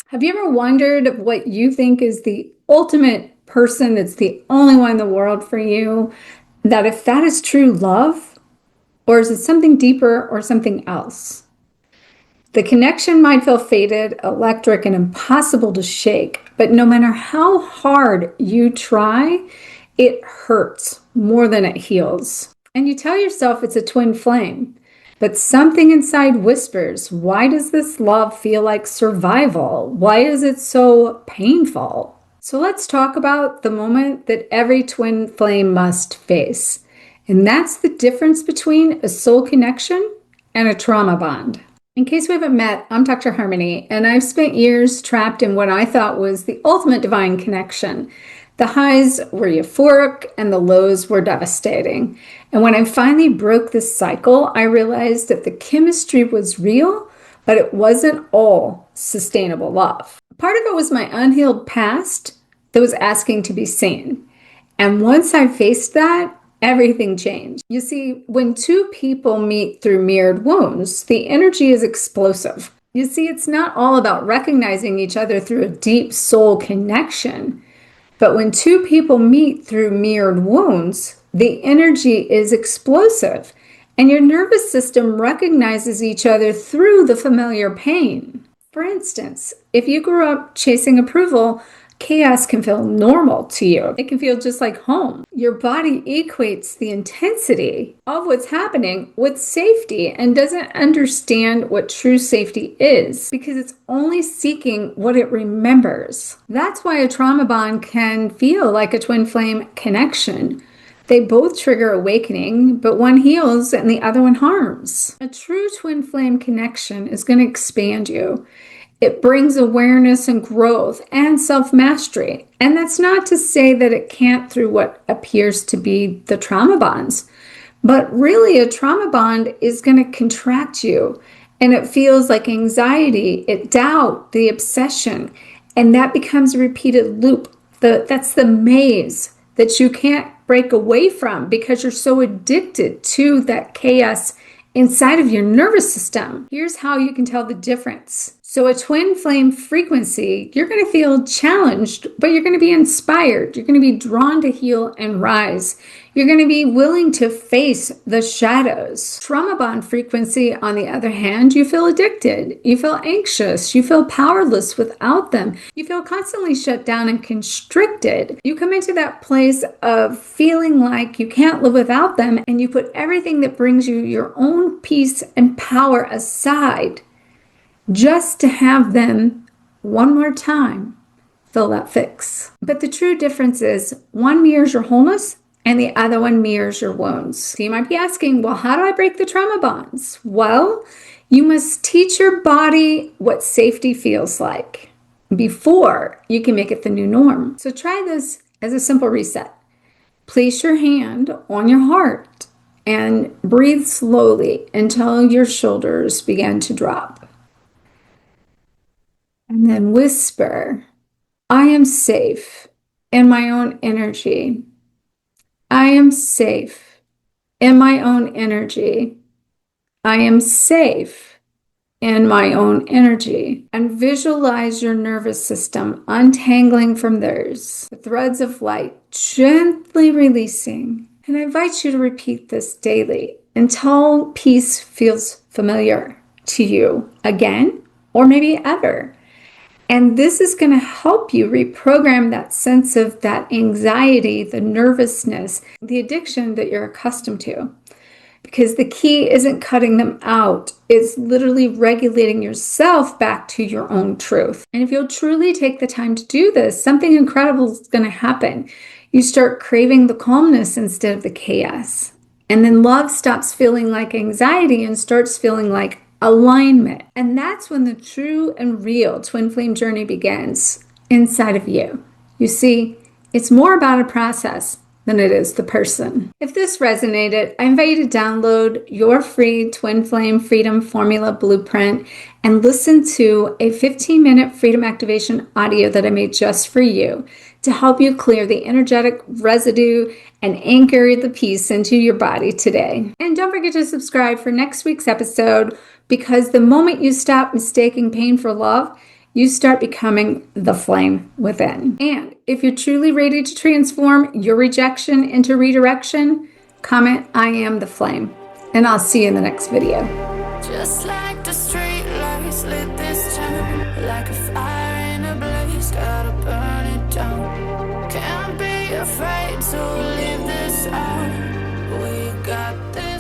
Have you ever wondered what you think is the ultimate person that's the only one in the world for you? That if that is true love, or is it something deeper or something else? The connection might feel faded, electric, and impossible to shake, but no matter how hard you try, it hurts more than it heals. And you tell yourself it's a twin flame, but something inside whispers, why does this love feel like survival? Why is it so painful? So let's talk about the moment that every twin flame must face. And that's the difference between a soul connection and a trauma bond. In case we haven't met, I'm Dr. Harmony, and I've spent years trapped in what I thought was the ultimate divine connection. The highs were euphoric and the lows were devastating. And when I finally broke this cycle, I realized that the chemistry was real, but it wasn't all sustainable love. Part of it was my unhealed past that was asking to be seen. And once I faced that, everything changed. You see, when two people meet through mirrored wounds, the energy is explosive. You see, it's not all about recognizing each other through a deep soul connection, but when two people meet through mirrored wounds, the energy is explosive, and your nervous system recognizes each other through the familiar pain. For instance, if you grew up chasing approval, chaos can feel normal to you. It can feel just like home. Your body equates the intensity of what's happening with safety and doesn't understand what true safety is because it's only seeking what it remembers. That's why a trauma bond can feel like a twin flame connection. They both trigger awakening, but one heals and the other one harms. A true twin flame connection is going to expand you. It brings awareness and growth and self-mastery. And that's not to say that it can't through what appears to be the trauma bonds. But really, a trauma bond is going to contract you. And it feels like anxiety, doubt, the obsession. And that becomes a repeated loop. That's the maze that you can't break away from because you're so addicted to that chaos inside of your nervous system. Here's how you can tell the difference. So a twin flame frequency, you're going to feel challenged, but you're going to be inspired. You're going to be drawn to heal and rise. You're going to be willing to face the shadows. Trauma bond frequency, on the other hand, you feel addicted. You feel anxious. You feel powerless without them. You feel constantly shut down and constricted. You come into that place of feeling like you can't live without them, and you put everything that brings you your own peace and power aside just to have them one more time fill that fix. But the true difference is one mirrors your wholeness and the other one mirrors your wounds. So you might be asking, well, how do I break the trauma bonds? Well, you must teach your body what safety feels like before you can make it the new norm. So try this as a simple reset. Place your hand on your heart and breathe slowly until your shoulders begin to drop. And then whisper, I am safe in my own energy. I am safe in my own energy. I am safe in my own energy. And visualize your nervous system untangling from theirs. The threads of light gently releasing. And I invite you to repeat this daily until peace feels familiar to you again, or maybe ever. And this is going to help you reprogram that sense of that anxiety, the nervousness, the addiction that you're accustomed to. Because the key isn't cutting them out. It's literally regulating yourself back to your own truth. And if you'll truly take the time to do this, something incredible is going to happen. You start craving the calmness instead of the chaos. And then love stops feeling like anxiety and starts feeling like alignment. And that's when the true and real twin flame journey begins inside of you. You see, it's more about a process than it is the person. If this resonated, I invite you to download your free Twin Flame Freedom Formula Blueprint and listen to a 15-minute freedom activation audio that I made just for you to help you clear the energetic residue and anchor the peace into your body today. And don't forget to subscribe for next week's episode, because the moment you stop mistaking pain for love, you start becoming the flame within. And if you're truly ready to transform your rejection into redirection, comment, I am the flame. And I'll see you in the next video. Just like the street lights lit this town, like a fire in a blaze, gotta burn it down. Can't be afraid to leave this out. We got this.